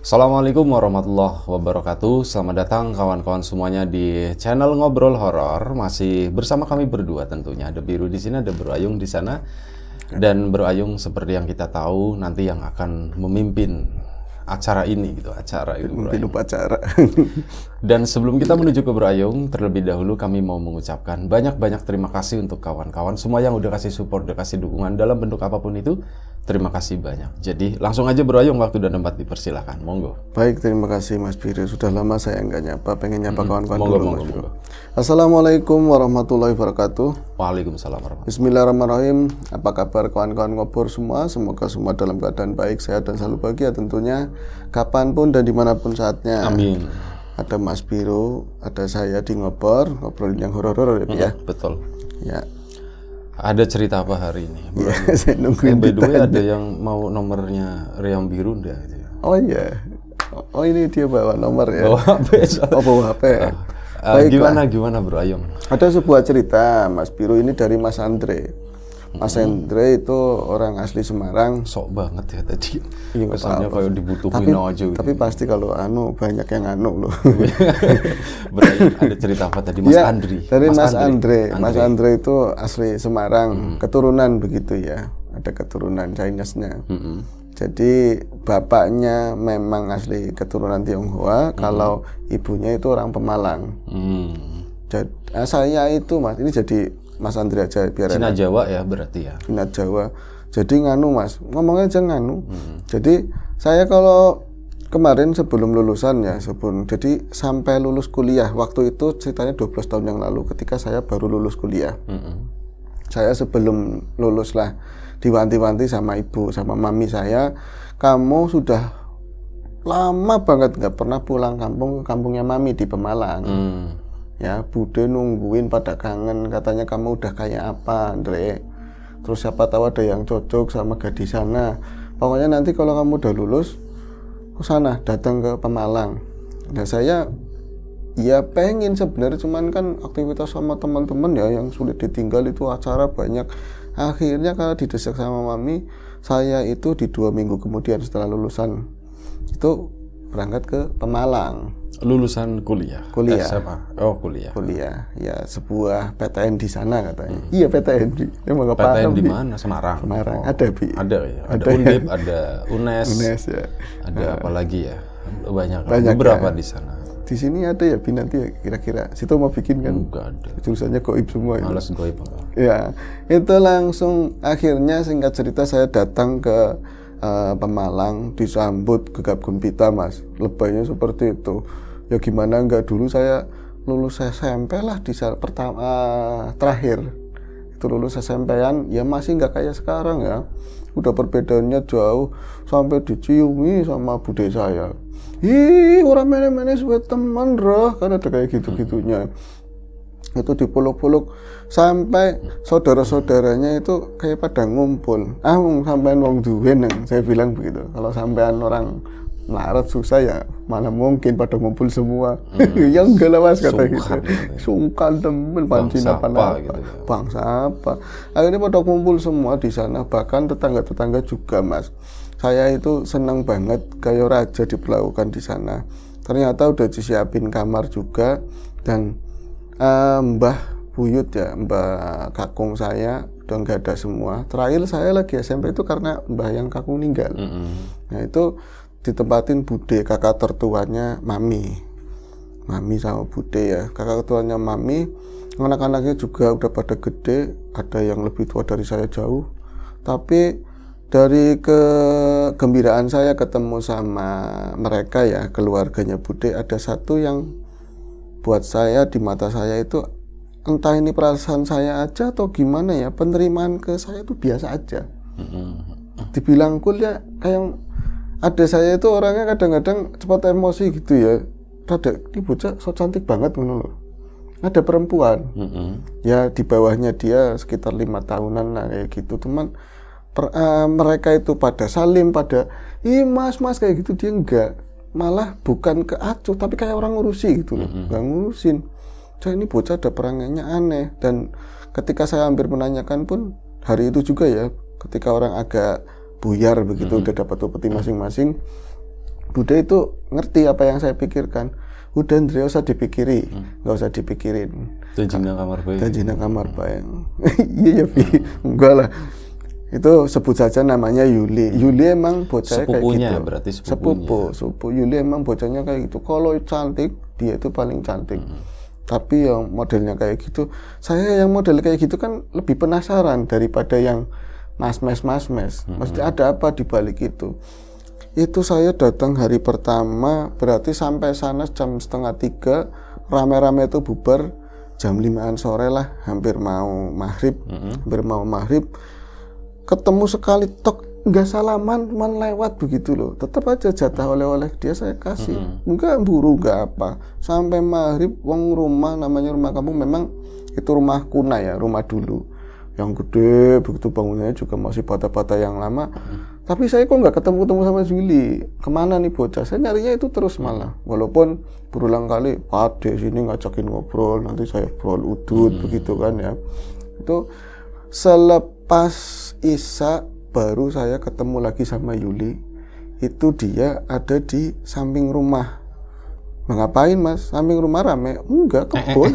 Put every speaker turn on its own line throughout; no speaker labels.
Assalamualaikum warahmatullahi wabarakatuh. Selamat datang kawan-kawan semuanya di channel Ngobrol Horor. Masih bersama kami berdua tentunya. Ada Biru di sini, ada Bro Ayung di sana. Dan Bro Ayung seperti yang kita tahu nanti yang akan memimpin acara ini gitu, acara itu Bro Ayung.
Upacara.
Dan sebelum kita menuju ke Bro Ayung, terlebih dahulu kami mau mengucapkan banyak-banyak terima kasih untuk kawan-kawan semua yang udah kasih support, udah kasih dukungan dalam bentuk apapun itu. Terima kasih banyak. Jadi langsung aja Bro Ayung, waktu dan tempat dipersilahkan. Monggo.
Baik, terima kasih Mas Biru. Sudah lama saya nggak nyapa, pengen nyapa kawan-kawan dulu.
Monggo.
Assalamualaikum warahmatullahi wabarakatuh.
Waalaikumsalam warahmatullahi.
Bismillahirrahmanirrahim. Apa kabar kawan-kawan ngobor semua? Semoga semua dalam keadaan baik, sehat dan selalu bahagia tentunya. Kapanpun dan dimanapun saatnya.
Amin.
Ada Mas Biru, ada saya di ngobor, ngobrolin yang horor-horor ya.
Betul.
Ya.
Ada cerita apa hari ini?
Ya, saya nungguin
By the way,
ditanya.
ada yang mau nomornya Riam Biru enggak gitu ya?
Oh iya. Oh ini dia bawa nomor ya.
Bawa HP.
Oh bawa HP.
Gimana Bro Ayung?
Ada sebuah cerita Mas Biru ini dari Mas Andre. Mas Andre itu orang asli Semarang.
Sok banget ya tadi.
Iya, nggak
Kesannya
apa-apa.
kayak dibutuhin aja gitu.
Tapi pasti kalau banyak yang loh.
Berarti ada cerita apa tadi Mas
Ya,
Andri?
dari Mas Andre. Mas Andre itu asli Semarang, keturunan begitu ya. Ada keturunan Chinese-nya. Jadi bapaknya memang asli keturunan Tionghoa, kalau ibunya itu orang Pemalang. Jadi, saya itu Mas, ini jadi Mas Andre aja biar
Cina
enak.
Jawa ya berarti ya.
Cina Jawa. Jadi nganu Mas, ngomongnya aja nganu. Jadi saya kalau kemarin sebelum lulusan ya, jadi sampai lulus kuliah, waktu itu ceritanya 12 tahun yang lalu ketika saya baru lulus kuliah. Saya sebelum lulus lah diwanti-wanti sama ibu, sama mami saya, kamu sudah lama banget nggak pernah pulang kampung ke kampungnya mami di Pemalang. Ya, Bude nungguin pada kangen, katanya kamu udah kayak apa, Andre. Terus siapa tahu ada yang cocok sama gadis sana. Pokoknya nanti kalau kamu udah lulus ke sana, datang ke Pemalang. Nah, saya ya pengen sebenarnya, cuman kan aktivitas sama teman-teman ya yang sulit ditinggal, itu acara banyak. Akhirnya kalau didesak sama mami, saya itu di 2 minggu kemudian setelah lulusan itu berangkat ke Pemalang.
Lulusan kuliah. SMA. Oh, kuliah.
Ya, sebuah PTN di sana katanya. Iya, PTN di. Emang nggak
PTN
paham,
di
Bi.
mana? Semarang.
Semarang.
Oh,
Ada, Bi.
Ada ya. Ada
Ada.
Undip, ada UNES.
UNES ya.
Ada apa lagi ya? Banyak.
Banyak
Beberapa
ya.
di sana.
Di sini ada ya, Bi, nanti ya kira-kira. Situ mau bikin kan?
Enggak ada.
Jurusannya goib semua itu.
Males goib.
Ya, itu langsung akhirnya singkat cerita saya datang ke Pemalang, disambut gegap gempita Mas. Lebaynya seperti itu. Ya gimana enggak, dulu saya lulus SMP lah di saat pertama terakhir. Itu lulus SMP-an ya masih enggak kayak sekarang ya. Udah perbedaannya jauh, sampai diciumi sama bude saya. Ih, orang mana-mana suwe teman roh, kan ada kayak gitu-gitunya. Itu dipeluk-peluk sampai saudara-saudaranya itu kayak pada ngumpul. Sampean wong duwe neng, saya bilang begitu. Kalau sampean orang melarat susah ya, mana mungkin pada ngumpul semua. Ya enggak lah Mas, kata gitu. Sungkan temen pancing apa gitu. Bangsa apa. Akhirnya pada ngumpul semua di sana, bahkan tetangga-tetangga juga Mas. Saya itu senang banget kayak raja diperlakukan di sana. Ternyata udah disiapin kamar juga, dan Mbah Buyut ya, Mbah Kakung saya udah nggak ada semua. Terakhir saya lagi SMP itu karena Mbah yang Kakung meninggal. Nah itu ditempatin bude, kakak tertuanya mami sama bude ya, kakak tertuanya mami. Anak-anaknya juga udah pada gede, ada yang lebih tua dari saya jauh. Tapi dari kegembiraan saya ketemu sama mereka ya, keluarganya bude, ada satu yang buat saya, di mata saya itu entah ini perasaan saya aja atau gimana ya, penerimaan ke saya itu biasa aja. Dibilang cool ya, kayak ada saya itu orangnya kadang-kadang cepat emosi gitu ya. Ini bocah so cantik banget loh. Ada perempuan, ya di bawahnya dia sekitar 5 tahunan lah kayak gitu. Teman mereka itu pada salim, pada mas kayak gitu, dia enggak. Malah bukan ke acuh, tapi kayak orang ngurusi gitu loh, nggak ngurusin. Jadi ini bocah ada perangannya aneh. Dan ketika saya hampir menanyakan pun hari itu juga ya, ketika orang agak buyar begitu, udah dapat upeti masing-masing, Bude itu ngerti apa yang saya pikirkan. Udah Andre, usah dipikiri, nggak usah dipikirin.
Janji nang kamar bae.
Janji nang kamar bae. Iya ya, Bi. Enggak lah. Itu sebut saja namanya Yuli. Yuli emang bocahnya kayak
Sepupunya,
gitu.
berarti sepupunya.
Sepupu. Yuli emang bocahnya kayak gitu. Kalau cantik, dia itu paling cantik. Tapi yang modelnya kayak gitu, saya yang model kayak gitu kan lebih penasaran daripada yang mas-mes. Mesti ada apa di balik itu. Itu saya datang hari pertama, berarti sampai sana jam 2:30, rame-rame itu bubar jam 5-an sore lah, hampir mau maghrib. Ketemu sekali tok, nggak salaman, cuman lewat begitu loh. Tetap aja jatah oleh-oleh dia saya kasih. Nggak buru, nggak apa. Sampai maghrib, wong rumah, namanya rumah kampung, memang itu rumah kuna ya, rumah dulu. Yang gede, begitu bangunannya juga masih bata-bata yang lama. Tapi saya kok nggak ketemu sama Juli. Kemana nih bocah? Saya nyarinya itu terus malah. Walaupun berulang kali, Pak Dek sini ngajakin ngobrol, nanti saya brol udut, begitu kan ya. Itu selepas Isya baru saya ketemu lagi sama Yuli. Itu dia ada di samping rumah. Ngapain Mas? Samping rumah rame? Enggak, kebun.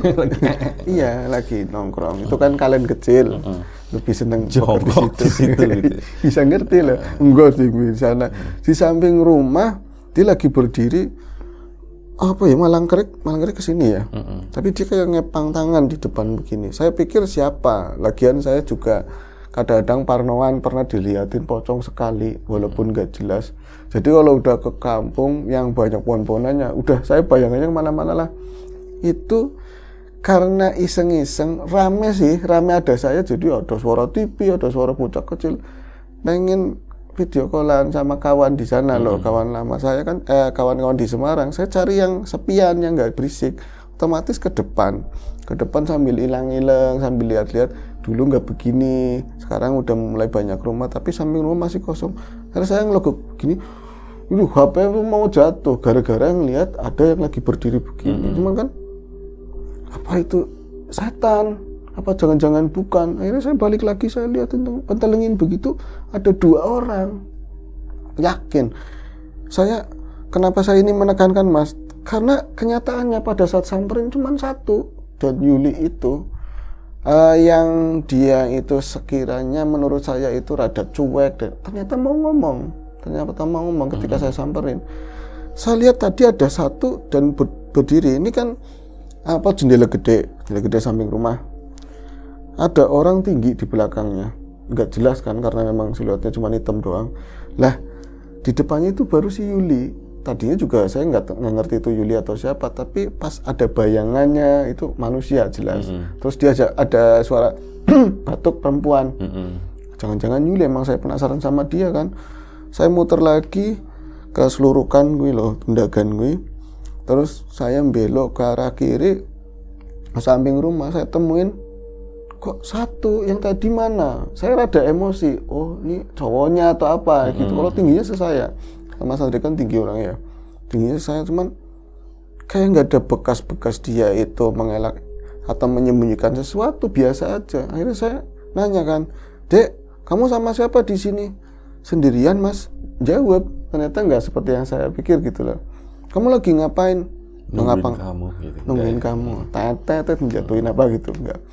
Iya, lagi nongkrong. Itu kan kalian kecil. Lebih seneng
jongkok di situ gitu.
Bisa ngerti lah. Enggak sih di sana. Di samping rumah dia lagi berdiri. Apa ya, malangkerik ke sini ya. Tapi dia kayak ngepang tangan di depan begini. Saya pikir siapa? Lagian saya juga kadang-kadang parnoan pernah dilihatin pocong sekali walaupun nggak jelas. Jadi kalau udah ke kampung yang banyak pohon-pohonannya, udah saya bayangannya kemana-mana lah. Itu karena iseng-iseng, rame ada saya, jadi ada suara TV, ada suara bocah kecil pengen video callan sama kawan di sana loh, kawan lama saya kan, kawan-kawan di Semarang. Saya cari yang sepian, yang nggak berisik, otomatis ke depan sambil ilang-ilang, sambil lihat-lihat. Dulu nggak begini, sekarang udah mulai banyak rumah, tapi samping rumah masih kosong. Karena saya ngelogok begini, HP mau jatuh gara-gara ngelihat ada yang lagi berdiri begini. Cuman kan apa itu setan? Apa jangan-jangan bukan? Akhirnya saya balik lagi, saya lihat pentelengin begitu, ada 2 orang. Yakin. Kenapa saya ini menekankan Mas? Karena kenyataannya pada saat samperin cuma 1, dan Yuli itu yang dia itu sekiranya menurut saya itu rada cuek, dan ternyata mau ngomong ketika saya samperin. Saya lihat tadi ada 1 dan berdiri. Ini kan jendela gede samping rumah. Ada orang tinggi di belakangnya, nggak jelas kan karena memang siluetnya cuma hitam doang. Lah di depannya itu baru si Yuli. Tadinya juga saya nggak ngerti itu Yuli atau siapa, tapi pas ada bayangannya itu manusia jelas. Terus dia ada suara batuk perempuan. Jangan-jangan Yuli, emang saya penasaran sama dia kan. Saya muter lagi ke selurukan gue loh, tundagan gue. Terus saya belok ke arah kiri, ke samping rumah, saya temuin kok 1 yang tadi mana. Saya rada emosi, oh ini cowoknya atau apa gitu. Kalau tingginya saya, Mas Andre kan tinggi orangnya, tingginya saya, cuman kayak nggak ada bekas-bekas dia itu mengelak atau menyembunyikan sesuatu, biasa aja. Akhirnya saya nanya kan, Dek, kamu sama siapa di sini? Sendirian Mas. Jawab, ternyata nggak seperti yang saya pikir gitu loh. Kamu lagi ngapain? Nungguin kamu. Tetet menjatuhin apa gitu, enggak.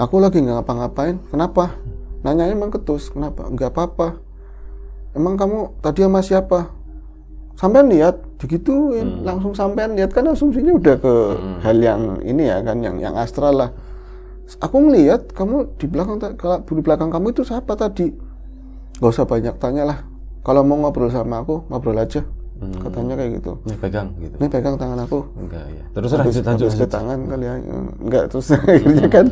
Aku lagi nggak ngapa-ngapain. Kenapa? Nanyanya emang ketus. Kenapa? Enggak apa-apa. Emang kamu tadi sama siapa? Sampean lihat, digituin. Langsung sampean lihat, kan asumsinya udah ke hal yang ini ya kan, yang astral lah. Aku ngelihat kamu di belakang kamu itu siapa tadi? Gak usah banyak tanya lah. Kalau mau ngobrol sama aku, ngobrol aja. Katanya kayak gitu. Nih pegang tangan aku.
Enggak ya. Terus lanjut
tangan kali ya. Enggak, terus akhirnya kan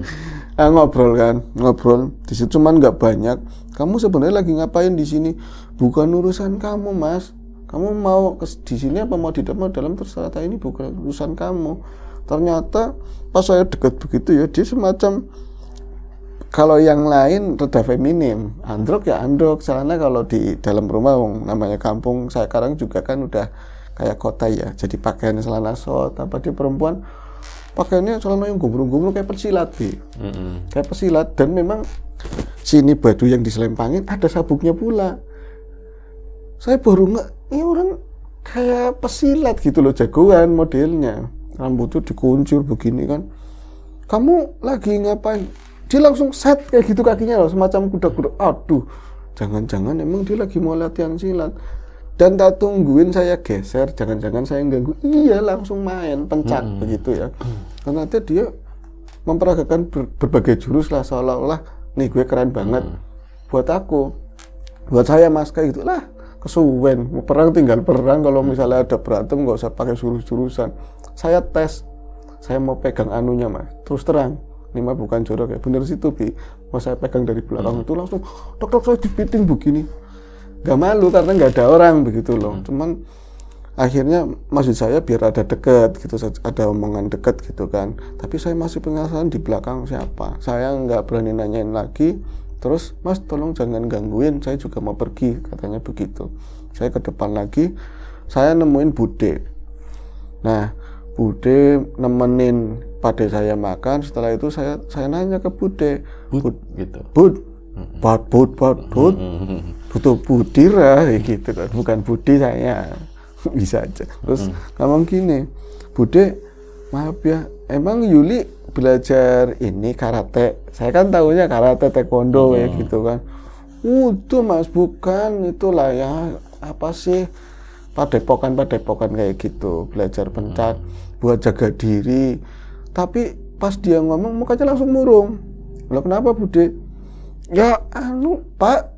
ngobrol di situ, cuman nggak banyak. Kamu sebenarnya lagi ngapain di sini? Bukan urusan kamu Mas. Kamu mau di sini apa mau di dalam terserah, ini bukan urusan kamu. Ternyata pas saya dekat begitu ya, dia semacam, kalau yang lain rada feminim, androk ya androk. Soalnya kalau di dalam rumah, namanya kampung saya sekarang juga kan udah kayak kota ya, jadi pakaiannya celana short. Apa dia perempuan pakaiannya celana yang gombrong-gombrong kayak pesilat kayak pesilat. Dan memang sini baju yang diselempangin ada sabuknya pula. Saya baru ini orang kayak pesilat gitu loh, jagoan modelnya, rambutnya dikuncur begini kan, kamu lagi ngapain, dia langsung set kayak gitu kakinya loh, semacam kuda-kuda. Aduh, jangan-jangan emang dia lagi mau latihan silat. Dan tak tungguin saya geser, jangan-jangan saya ganggu, iya langsung main pencak begitu ya. Karena dia memperagakan berbagai jurus lah, seolah-olah nih gue keren banget. Buat aku, buat saya mas kayak gitulah, kesuwen mau perang tinggal perang, kalau misalnya ada berantem nggak usah pakai jurus-jurusan. Saya tes, saya mau pegang anunya mas, terus terang ini mah bukan jorok ya, bener situ Bi, mau saya pegang dari belakang itu langsung tok saya dipiting begini, nggak malu karena nggak ada orang begitu loh. Cuman akhirnya maksud saya biar ada deket gitu, ada omongan deket gitu kan, tapi saya masih penasaran di belakang siapa. Saya nggak berani nanyain lagi. Terus mas tolong jangan gangguin, saya juga mau pergi, katanya begitu. Saya ke depan lagi, saya nemuin Bude. Nah Bude nemenin pade saya makan. Setelah itu saya nanya ke Bude,
Bud gitu.
Bud butuh budira gitu kan, bukan Budi saya. Bisa aja. Terus ngomong gini, Bude maaf ya, emang Yuli belajar ini karate? Saya kan tahunya karate, taekwondo ya gitu kan. Itu mas, bukan, itulah ya apa sih, padepokan kayak gitu, belajar pencak buat jaga diri. Tapi pas dia ngomong mukanya langsung murung. Loh kenapa Bude? Ya pak,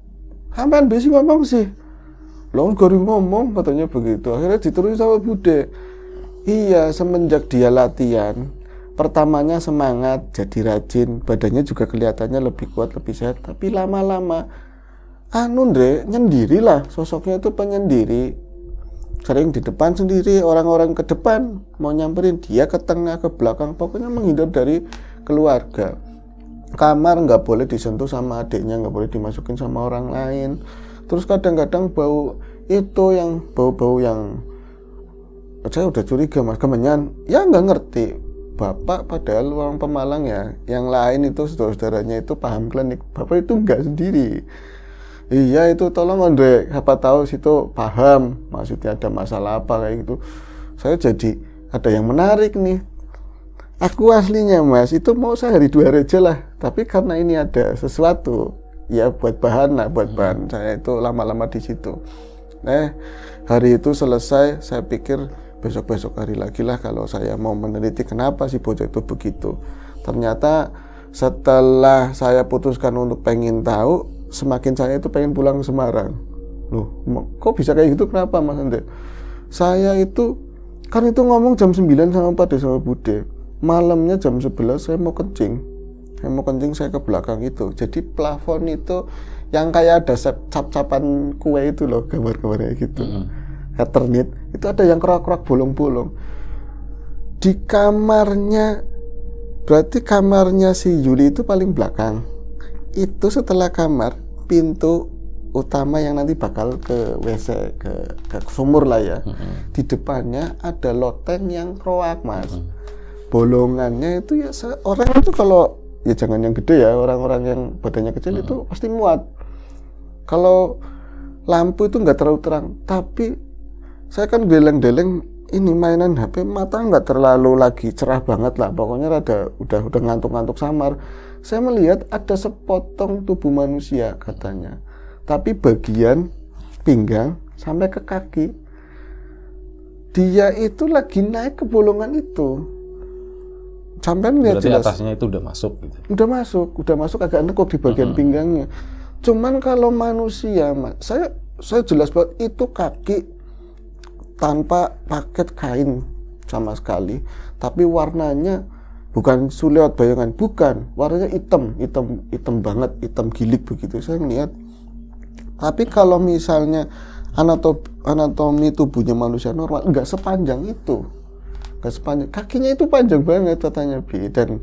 sampean besi ngomong sih. Loh gak ngomong, katanya begitu. Akhirnya diterusin sama Bude. Iya, semenjak dia latihan, pertamanya semangat, jadi rajin, badannya juga kelihatannya lebih kuat, lebih sehat. Tapi lama-lama, Ndre, nyendirilah, sosoknya itu penyendiri. Sering di depan sendiri, orang-orang ke depan mau nyamperin, dia ke tengah, ke belakang, pokoknya menghindar dari keluarga. Kamar nggak boleh disentuh sama adiknya, nggak boleh dimasukin sama orang lain. Terus kadang-kadang bau itu yang bau-bau yang saya udah curiga mas, kemenyan, ya nggak ngerti. Bapak padahal orang Pemalang ya, yang lain itu saudara-saudaranya itu paham klinik, bapak itu nggak sendiri. Iya itu tolong Andre, siapa tahu situ paham maksudnya ada masalah apa kayak gitu. Saya jadi ada yang menarik nih. Aku aslinya mas itu mau sehari 2 hari aja lah, tapi karena ini ada sesuatu ya buat bahan lah, buat bahan saya itu lama-lama di situ. Hari itu selesai, saya pikir besok-besok hari lagi lah kalau saya mau meneliti kenapa si bocah itu begitu. Ternyata setelah saya putuskan untuk pengen tahu, semakin saya itu pengen pulang ke Semarang. Loh, kok bisa kayak gitu, kenapa Mas Andre? Saya itu, kan itu ngomong jam 9 sama Pak sama Bude. Malamnya jam 11 saya mau kencing. Saya ke belakang itu. Jadi plafon itu yang kayak ada cap-capan kue itu loh, gambar-gambarnya gitu. Eternit, itu ada yang kerak-kerak bolong-bolong. Di kamarnya, berarti kamarnya si Yuli itu paling belakang. Itu setelah kamar, pintu utama yang nanti bakal ke WC, ke sumur lah ya. Di depannya ada loteng yang kroak mas. Bolongannya itu ya orang itu kalau ya jangan yang gede ya, orang-orang yang badannya kecil itu pasti muat. Kalau lampu itu nggak terlalu terang, tapi saya kan deleng-deleng ini mainan HP, mata nggak terlalu lagi cerah banget lah, pokoknya udah ngantuk-ngantuk samar. Saya melihat ada sepotong tubuh manusia katanya, tapi bagian pinggang sampai ke kaki dia itu lagi naik ke bolongan itu. Sampai lihat jelas.
Atasnya itu udah masuk gitu.
Udah masuk agak nekuk di bagian pinggangnya. Cuman kalau manusia, Mas, saya jelas banget itu kaki tanpa paket kain sama sekali, tapi warnanya bukan lewat bayangan, bukan, warnanya hitam banget, hitam gilik begitu saya ngeliat. Tapi kalau misalnya anatomi tubuhnya manusia normal nggak sepanjang itu, kakinya itu panjang banget katanya Bi. Dan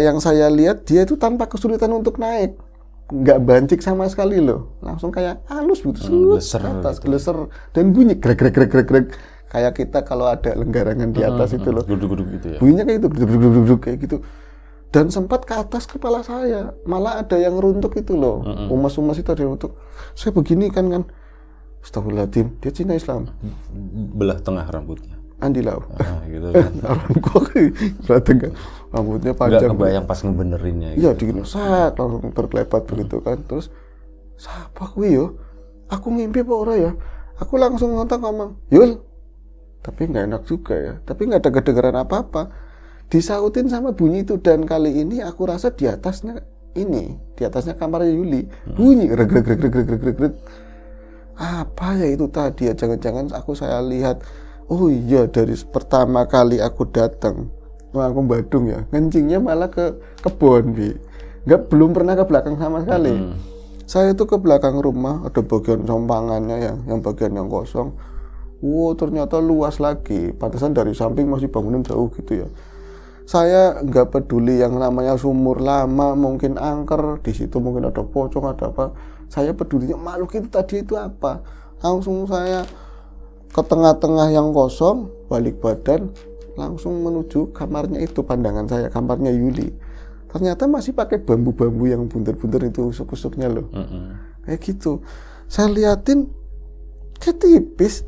yang saya lihat dia itu tanpa kesulitan untuk naik, nggak bancik sama sekali loh, langsung kayak halus gitu, geleser dan bunyi grek kayak kita kalau ada lenggarangan di atas itu loh,
guduk-guduk gitu ya,
bunyinya kayak itu guduk kayak gitu. Dan sempat ke atas kepala saya, malah ada yang runtuk itu loh, umas itu ada yang runtuk. Saya begini kan Astagfirullahaladzim, dia Cina Islam.
Belah tengah rambutnya.
Andi Lau.
Gitu kan.
Orang kok belah tengah. Rambutnya
Nggak
panjang.
kebayang pas ngebenerinnya.
Iya, digini sak langsung terkelepat begitu kan. Terus siapa kuwi yo? Aku ngimpi apa ora ya? Aku langsung ngontak ngomong, "Yul." Tapi nggak enak juga ya. Tapi nggak ada kedengaran apa-apa. Disautin sama bunyi itu, dan kali ini aku rasa di atasnya kamarnya Yuli. Bunyi greg greg greg greg greg greg greg. Apa ya itu tadi ya? Jangan-jangan saya lihat. Oh iya, dari pertama kali aku datang, aku Badung ya, ngencingnya malah ke kebun, belum pernah ke belakang sama sekali. Saya itu ke belakang rumah, ada bagian sompangannya yang bagian yang kosong. Wow, ternyata luas lagi. Pantesan dari samping masih bangunan jauh gitu ya. Saya nggak peduli yang namanya sumur lama, mungkin angker, di situ mungkin ada pocong, ada apa. Saya pedulinya makhluk itu tadi itu apa. Langsung saya ke tengah-tengah yang kosong, balik badan, langsung menuju kamarnya itu, pandangan saya, kamarnya Yuli. Ternyata masih pakai bambu-bambu yang bunter-bunter itu, usuk-usuknya loh. Kayak gitu. Saya liatin, kayak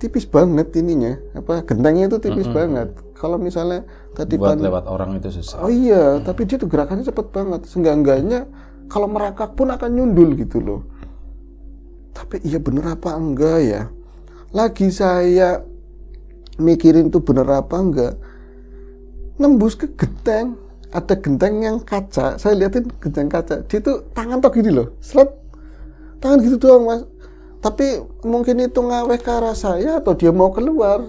tipis banget ininya. Gentengnya itu tipis banget. Kalau misalnya tadi
buat lewat orang itu susah.
Oh iya, tapi dia tuh gerakannya cepet banget. Seenggak-enggaknya kalau merakak pun akan nyundul gitu loh. Tapi iya bener apa enggak ya? Lagi saya mikirin tuh bener apa enggak, nembus ke genteng. Ada genteng yang kaca, saya liatin genteng kaca, dia tuh tangan tok gini loh, seret, tangan gitu doang mas. Tapi mungkin itu ngaweh ke arah saya atau dia mau keluar.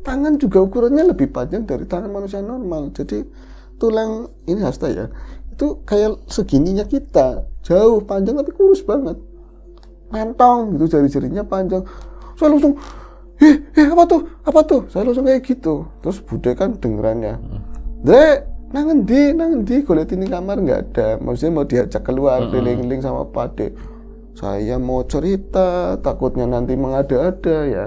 Tangan juga ukurannya lebih panjang dari tangan manusia normal. Jadi tulang ini hasta ya, itu kayak segininya kita, jauh panjang tapi kurus banget, mentong gitu, jari-jarinya panjang. Saya langsung, apa tuh? Saya langsung kayak gitu. Terus bude kan dengerannya, Dre, nang endi, gue liat ini kamar nggak ada. Maksudnya mau diajak keluar, keliling-keliling sama Pade. Saya mau cerita, takutnya nanti mengada-ada ya.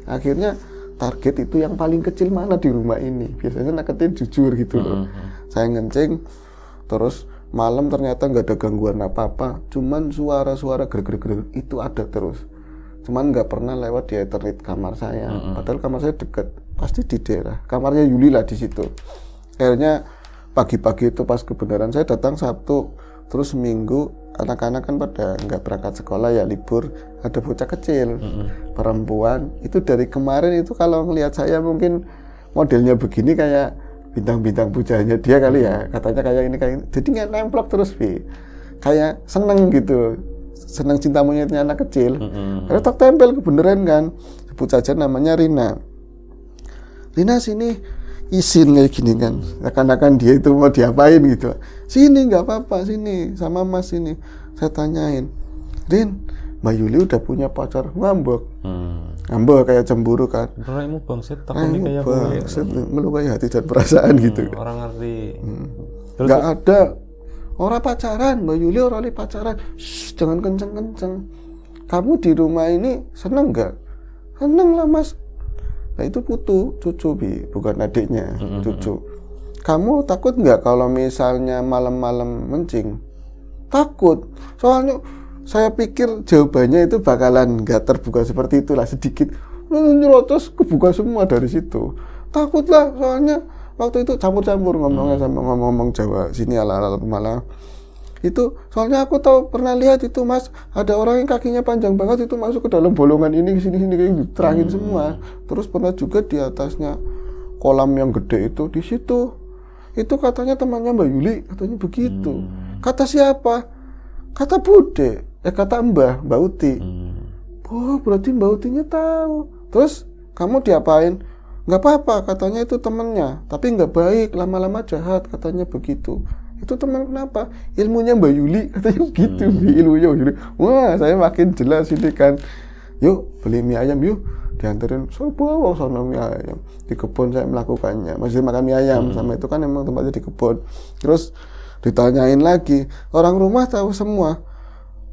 Akhirnya target itu yang paling kecil mana di rumah ini. Biasanya naketin jujur gitu loh. Saya ngencing, terus malam ternyata nggak ada gangguan apa-apa. Cuman suara-suara greg-greg itu ada terus. Cuman nggak pernah lewat di Ethernet kamar saya. Padahal kamar saya deket, pasti di daerah. Kamarnya Yuli lah di situ. Akhirnya pagi-pagi itu pas kebenaran saya datang Sabtu, terus Minggu anak-anak kan pada nggak berangkat sekolah ya, libur. Ada bocah kecil, perempuan. Itu dari kemarin itu kalau ngelihat saya mungkin modelnya begini kayak bintang-bintang pujanya dia kali ya. Katanya kayak ini. Jadi nggak nemplok terus kayak seneng gitu. Senang cinta monyetnya anak kecil. Karena tak tempel kebenaran kan. Sebut saja namanya Rina. Rina sini, izin kayak gini kan. Akan-akan dia itu mau diapain gitu. Sini nggak apa-apa, sini sama mas sini. Saya tanyain, Rin, Mbak Yuli udah punya pacar? Ngambek. Ngambek kayak cemburu kan.
Raimu bangsit, takutnya kayak
bangsit, melukai hati dan perasaan gitu.
Orang ngerti.
Nggak ada. Orang pacaran, Mbak Yuli orang pacaran. Shh, jangan kenceng-kenceng. Kamu di rumah ini seneng nggak? Seneng lah mas. Nah itu putu, cucu bukan adiknya, cucu. Kamu takut nggak kalau misalnya malam-malam mencing? Takut. Soalnya saya pikir jawabannya itu bakalan nggak terbuka seperti itulah, sedikit nyerocos kebuka semua dari situ. Takutlah soalnya. Waktu itu campur-campur ngomongnya sama ngomong Jawa sini ala-ala malah itu soalnya aku tahu pernah lihat itu mas, ada orang yang kakinya panjang banget itu masuk ke dalam bolongan ini sini kayak terangin semua. Terus pernah juga di atasnya kolam yang gede itu, di situ itu katanya temannya Mbak Yuli, katanya begitu. Kata siapa? Kata Bude, kata Mbak Uti. Oh berarti Mbak Utinya tahu. Terus kamu diapain? Nggak apa-apa, katanya itu temennya, tapi nggak baik, lama-lama jahat, katanya begitu. Itu teman kenapa? Ilmunya Mbak Yuli, katanya begitu. Ilmunya Mbak Yuli. Wah, saya makin jelas ini kan. Yuk beli mie ayam yuk, dianterin bawa sana mie ayam. Di kebun saya melakukannya, masih makan mie ayam sama itu kan emang tempatnya di kebun. Terus ditanyain lagi, orang rumah tahu semua,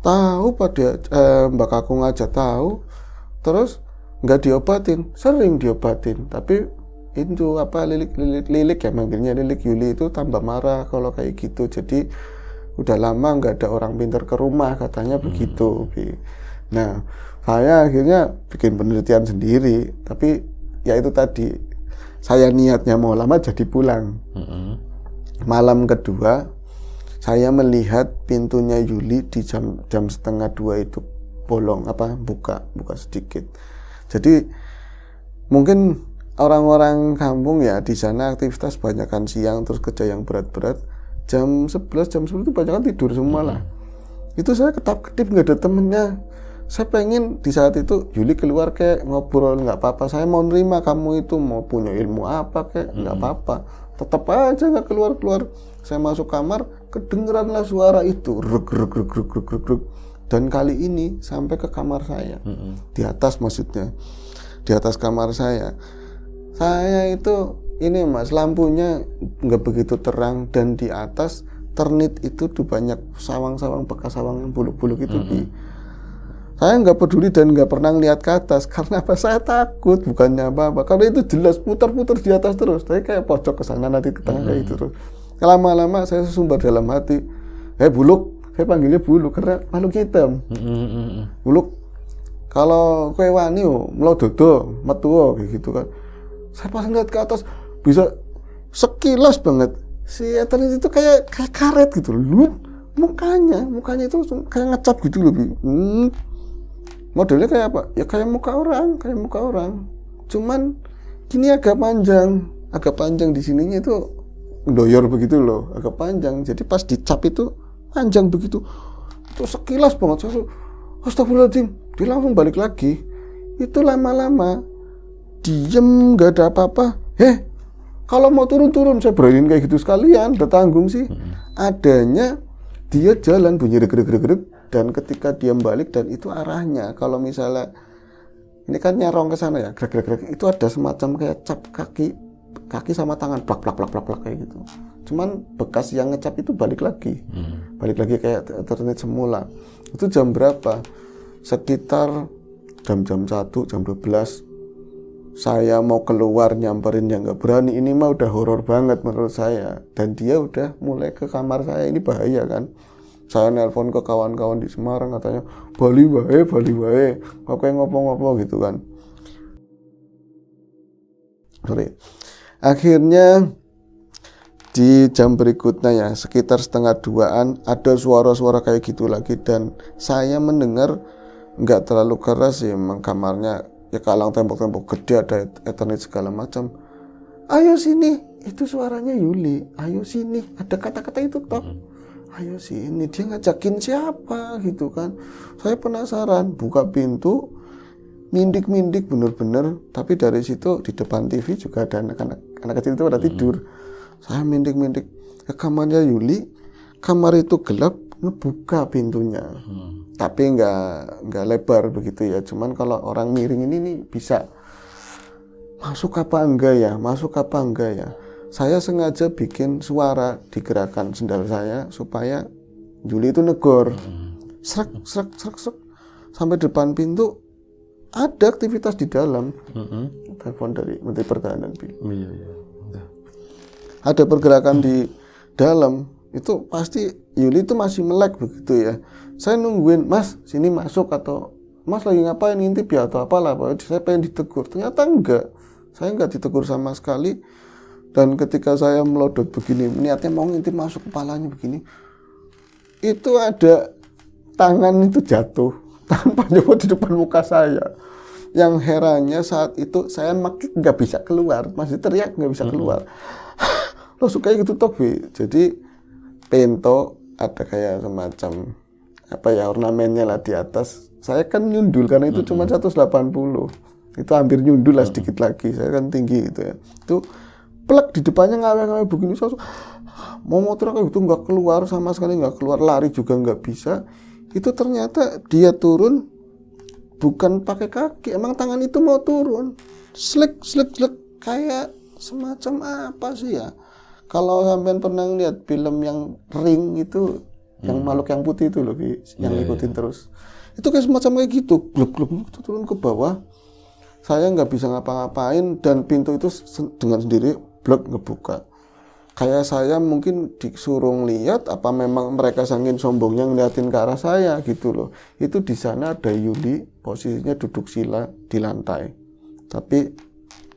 tahu pada Mbak Kakung aja tahu. Terus nggak diobatin, sering diobatin, tapi itu apa lilik ya manggilnya, lilik Yuli itu tambah marah kalau kayak gitu. Jadi udah lama nggak ada orang pintar ke rumah, katanya begitu. Nah, saya akhirnya bikin penelitian sendiri, tapi ya itu tadi, saya niatnya mau lama jadi pulang. Malam kedua, saya melihat pintunya Yuli di jam 1:30 itu bolong, buka sedikit. Jadi mungkin orang-orang kampung ya di sana aktivitas banyakan siang, terus kerja yang berat-berat. Jam 11 itu banyakan tidur semua lah. Itu saya ketap-ketip nggak ada temennya. Saya pengen di saat itu Yuli keluar kayak ngobrol, nggak apa-apa. Saya mau nerima kamu itu mau punya ilmu apa kayak nggak apa-apa. Tetap aja nggak keluar-keluar. Saya masuk kamar, kedengeranlah suara itu, ruk. Dan kali ini sampai ke kamar saya, di atas maksudnya, di atas kamar saya. Saya itu ini mas, lampunya nggak begitu terang dan di atas ternit itu tuh banyak sawang-sawang bekas sawang yang buluk-buluk itu. Saya nggak peduli dan nggak pernah lihat ke atas karena apa? Saya takut, bukannya apa-apa. Karena itu jelas putar-putar di atas terus. Saya kayak pojok ke sana nanti ke tengah kayak itu terus. Lama-lama saya sesumbar dalam hati, Buluk, saya panggilnya Buluk karena makhluk hitam. Buluk, kalau kowe wani mlododo, metu kayak gitu kan. Saya pas ngeliat ke atas bisa sekilas banget si Ethan itu kayak karet gitu loh. Mukanya itu kayak ngecap gitu loh. Modelnya kayak apa? Ya kayak muka orang. Cuman gini agak panjang di sininya itu doyor begitu loh, agak panjang. Jadi pas dicap itu panjang begitu. Itu sekilas banget. Saya astagfirullahaladzim, dia langsung balik lagi. Itu lama-lama diem, nggak ada apa-apa. Kalau mau turun, saya beraniin kayak gitu sekalian, udah tanggung sih. Adanya dia jalan bunyi reg, dan ketika dia balik dan itu arahnya. Kalau misalnya ini kan nyerong ke sana ya, gerak, itu ada semacam kayak cap kaki sama tangan, plak kayak gitu. Cuman bekas yang ngecap itu balik lagi kayak ternet semula. Itu jam berapa? Sekitar jam 1, jam 12. Saya mau keluar nyamperin yang nggak berani, ini mah udah horor banget menurut saya. Dan dia udah mulai ke kamar saya, ini bahaya kan. Saya nelpon ke kawan-kawan di Semarang katanya Bali wae, kok ngopo-ngopo gitu kan. Akhirnya di jam berikutnya ya sekitar 1:30 ada suara-suara kayak gitu lagi dan saya mendengar nggak terlalu keras sih, emang kamarnya ya kalang tembok-tembok gede, ada Ethernet segala macam. Ayo sini, itu suaranya Yuli. Ayo sini, ada kata-kata itu toh. Ayo sini, dia ngajakin siapa gitu kan. Saya penasaran, buka pintu, mindik bener-bener. Tapi dari situ di depan TV juga ada anak kecil itu pada tidur. Saya mindik ke kamarnya Yuli. Kamar itu gelap, ngebuka pintunya. Tapi nggak lebar begitu ya. Cuman kalau orang miring ini nih bisa masuk apa enggak ya. Saya sengaja bikin suara di gerakan sendal saya supaya Yuli itu negor. Srek. Sampai depan pintu ada aktivitas di dalam. Telepon dari Menteri Pertahanan. Ada pergerakan di dalam. Itu pasti Yuli itu masih melek begitu ya. Saya nungguin, Mas sini masuk, atau Mas lagi ngapain, ngintip ya atau apalah. Saya pengen ditegur, ternyata enggak. Saya enggak ditegur sama sekali. Dan ketika saya melodot begini, niatnya mau ngintip masuk kepalanya begini, itu ada tangan itu jatuh, tangan Pak Joko di depan muka saya. Yang herannya saat itu saya makin nggak bisa keluar, masih teriak nggak bisa keluar. Langsung kayak gitu toh, jadi pintu ada kayak semacam ornamennya lah di atas. Saya kan nyundul karena itu cuma 180, itu hampir nyundul lah sedikit lagi. Saya kan tinggi gitu ya. Itu plek di depannya ngawe-ngawe begini, saya mau motor kayak gitu nggak keluar sama sekali, nggak keluar, lari juga nggak bisa. Itu ternyata dia turun bukan pakai kaki, emang tangan itu mau turun, slek kayak semacam apa sih ya? Kalau sampean pernah lihat film yang Ring itu, yang makhluk yang putih itu loh, yang ngikutin terus. Itu kayak semacam kayak gitu, gluk itu turun ke bawah. Saya nggak bisa ngapa-ngapain dan pintu itu dengan sendiri blok ngebuka. kayak saya mungkin disuruh lihat apa memang mereka saking sombongnya ngeliatin ke arah saya gitu loh. Itu di sana ada Yuli posisinya duduk sila di lantai, tapi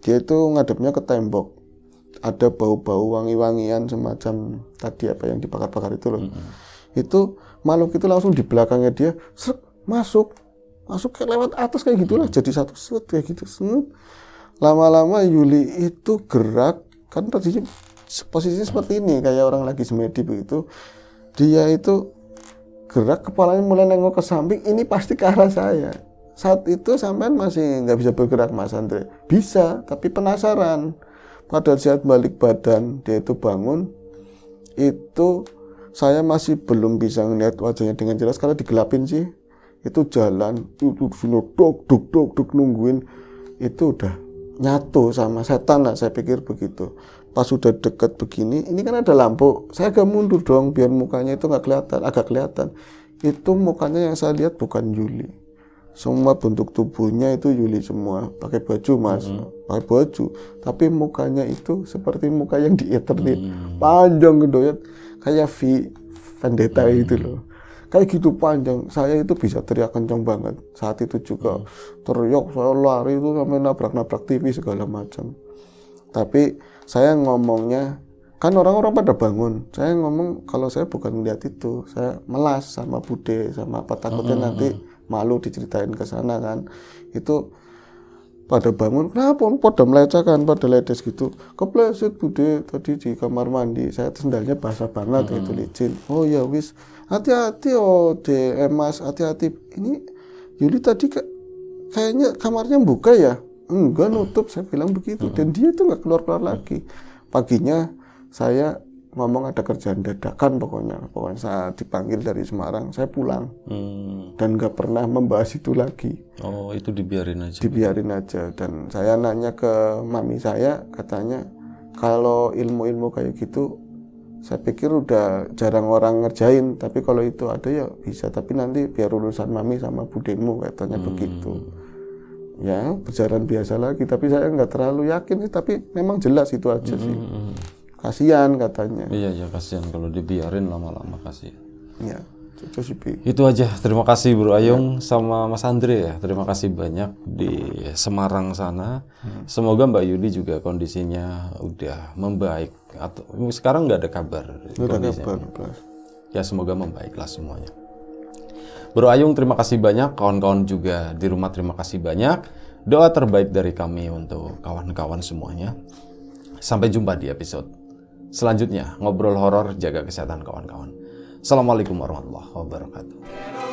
dia itu ngadepnya ke tembok, ada bau-bau wangi-wangian semacam tadi apa yang dibakar-bakar itu loh. Itu makhluk itu langsung di belakangnya dia masuk kayak lewat atas kayak gitulah, jadi satu set kayak gitu set. Lama-lama Yuli itu gerak, kan tadinya posisinya seperti ini kayak orang lagi semedi begitu, dia itu gerak kepalanya mulai nengok ke samping, ini pasti ke arah saya. Saat itu sampean masih nggak bisa bergerak Mas Andre, bisa tapi penasaran. Pada saat balik badan dia itu bangun, itu saya masih belum bisa ngeliat wajahnya dengan jelas karena digelapin sih. Itu jalan itu duk nungguin, itu udah nyatu sama setan lah, saya pikir begitu. Pas sudah deket begini, ini kan ada lampu, saya agak mundur dong biar mukanya itu nggak kelihatan, agak kelihatan. Itu mukanya yang saya lihat bukan Yuli, semua bentuk tubuhnya itu Yuli semua, pakai baju Mas, pakai baju, tapi mukanya itu seperti muka yang di eternit, panjang gedoyat kayak V Vendetta itu loh, kayak gitu panjang. Saya itu bisa teriak kencang banget saat itu juga, teriak, saya lari itu sampai nabrak-nabrak TV segala macam. Tapi saya ngomongnya, kan orang-orang pada bangun, saya ngomong kalau saya bukan melihat itu, saya melas sama Bude sama apa, takutnya nanti malu diceritain ke sana kan. Itu pada bangun, kenapa pada melecehkan, pada ledes gitu, kepleset Bude tadi di kamar mandi, saya sendalnya basah banget itu licin. Oh ya wis, hati-hati Mas, hati-hati, ini Yuli tadi kayaknya kamarnya buka ya. Enggak, nutup, saya bilang begitu. Dan dia itu nggak keluar-keluar lagi. Paginya saya ngomong ada kerjaan dadakan, pokoknya saat dipanggil dari Semarang saya pulang dan nggak pernah membahas itu lagi.
Oh, itu dibiarin aja.
Dan saya nanya ke mami saya, katanya kalau ilmu-ilmu kayak gitu saya pikir udah jarang orang ngerjain, tapi kalau itu ada ya bisa, tapi nanti biar urusan mami sama budemu, katanya begitu. Ya berjalan biasa lagi, tapi saya nggak terlalu yakin sih, tapi memang jelas itu aja sih. Kasihan katanya.
Iya kasihan kalau dibiarin lama-lama, kasihan.
Ya itu sih.
Itu aja, terima kasih Bro Ayung sama Mas Andre ya, terima kasih banyak di Semarang sana. Semoga Mbak Yuli juga kondisinya udah membaik, atau sekarang nggak ada kabar kondisinya. Ya semoga membaiklah semuanya. Bro Ayung terima kasih banyak, kawan-kawan juga di rumah terima kasih banyak. Doa terbaik dari kami untuk kawan-kawan semuanya. Sampai jumpa di episode selanjutnya. Ngobrol horor, jaga kesehatan kawan-kawan. Assalamualaikum warahmatullahi wabarakatuh.